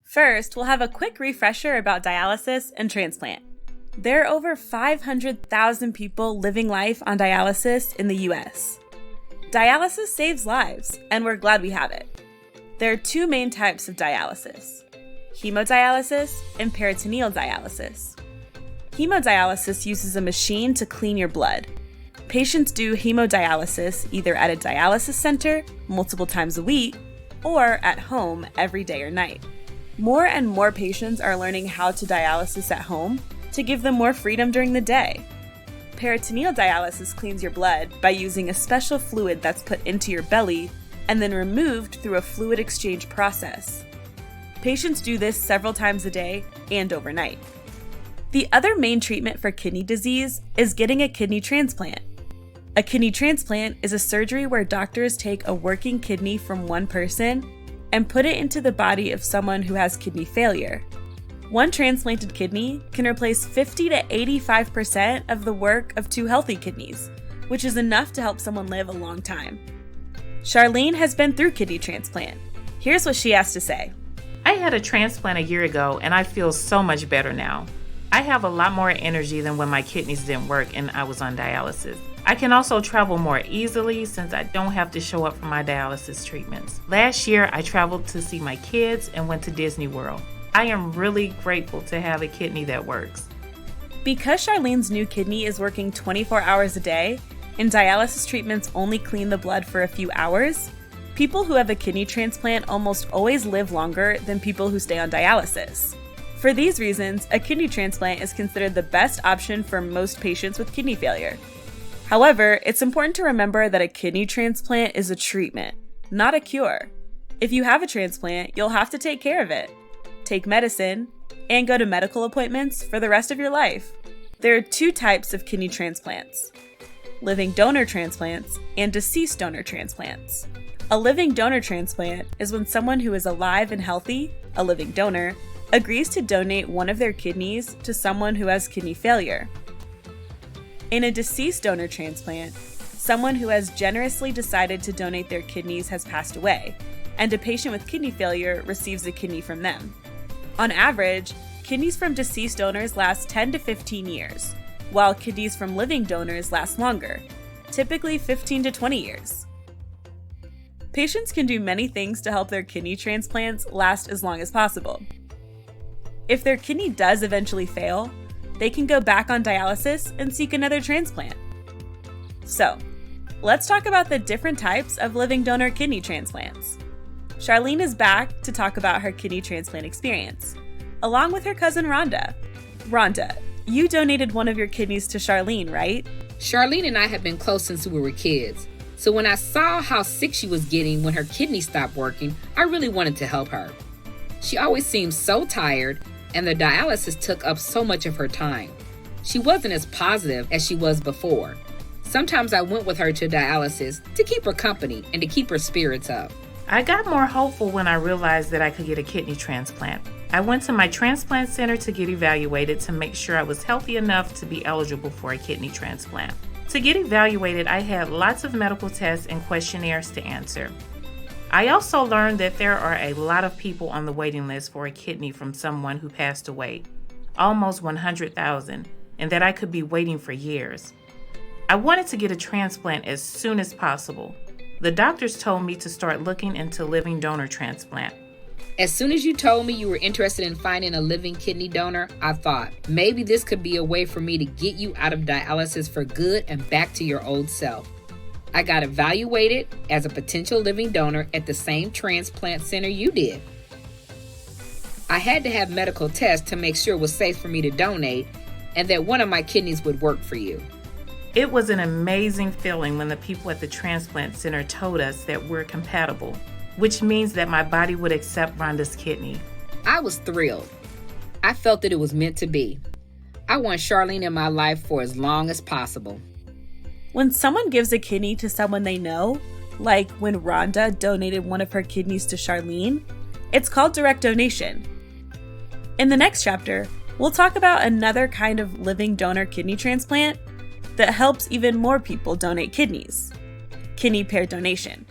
First, we'll have a quick refresher about dialysis and transplant. There are over 500,000 people living life on dialysis in the US. Dialysis saves lives, and we're glad we have it. There are two main types of dialysis: hemodialysis and peritoneal dialysis. Hemodialysis uses a machine to clean your blood. Patients do hemodialysis either at a dialysis center multiple times a week or at home every day or night. More and more patients are learning how to dialysis at home to give them more freedom during the day. Peritoneal dialysis cleans your blood by using a special fluid that's put into your belly and then removed through a fluid exchange process. Patients do this several times a day and overnight. The other main treatment for kidney disease is getting a kidney transplant. A kidney transplant is a surgery where doctors take a working kidney from one person and put it into the body of someone who has kidney failure. One transplanted kidney can replace 50 to 85% of the work of two healthy kidneys, which is enough to help someone live a long time. Charlene has been through kidney transplant. Here's what she has to say. I had a transplant a year ago and I feel so much better now. I have a lot more energy than when my kidneys didn't work and I was on dialysis. I can also travel more easily since I don't have to show up for my dialysis treatments. Last year, I traveled to see my kids and went to Disney World. I am really grateful to have a kidney that works. Because Charlene's new kidney is working 24 hours a day and dialysis treatments only clean the blood for a few hours, people who have a kidney transplant almost always live longer than people who stay on dialysis. For these reasons, a kidney transplant is considered the best option for most patients with kidney failure. However, it's important to remember that a kidney transplant is a treatment, not a cure. If you have a transplant, you'll have to take care of it, take medicine, and go to medical appointments for the rest of your life. There are two types of kidney transplants: living donor transplants and deceased donor transplants. A living donor transplant is when someone who is alive and healthy, a living donor, agrees to donate one of their kidneys to someone who has kidney failure. In a deceased donor transplant, someone who has generously decided to donate their kidneys has passed away, and a patient with kidney failure receives a kidney from them. On average, kidneys from deceased donors last 10 to 15 years, while kidneys from living donors last longer, typically 15 to 20 years. Patients can do many things to help their kidney transplants last as long as possible. If their kidney does eventually fail, they can go back on dialysis and seek another transplant. So, let's talk about the different types of living donor kidney transplants. Charlene is back to talk about her kidney transplant experience, along with her cousin Rhonda. Rhonda, you donated one of your kidneys to Charlene, right? Charlene and I have been close since we were kids. So when I saw how sick she was getting when her kidney stopped working, I really wanted to help her. She always seemed so tired, and the dialysis took up so much of her time. She wasn't as positive as she was before. Sometimes I went with her to dialysis to keep her company and to keep her spirits up. I got more hopeful when I realized that I could get a kidney transplant. I went to my transplant center to get evaluated to make sure I was healthy enough to be eligible for a kidney transplant. To get evaluated, I had lots of medical tests and questionnaires to answer. I also learned that there are a lot of people on the waiting list for a kidney from someone who passed away, almost 100,000, and that I could be waiting for years. I wanted to get a transplant as soon as possible. The doctors told me to start looking into living donor transplant. As soon as you told me you were interested in finding a living kidney donor, I thought, maybe this could be a way for me to get you out of dialysis for good and back to your old self. I got evaluated as a potential living donor at the same transplant center you did. I had to have medical tests to make sure it was safe for me to donate and that one of my kidneys would work for you. It was an amazing feeling when the people at the transplant center told us that we're compatible, which means that my body would accept Rhonda's kidney. I was thrilled. I felt that it was meant to be. I want Charlene in my life for as long as possible. When someone gives a kidney to someone they know, like when Rhonda donated one of her kidneys to Charlene, it's called direct donation. In the next chapter, we'll talk about another kind of living donor kidney transplant that helps even more people donate kidneys: kidney pair donation.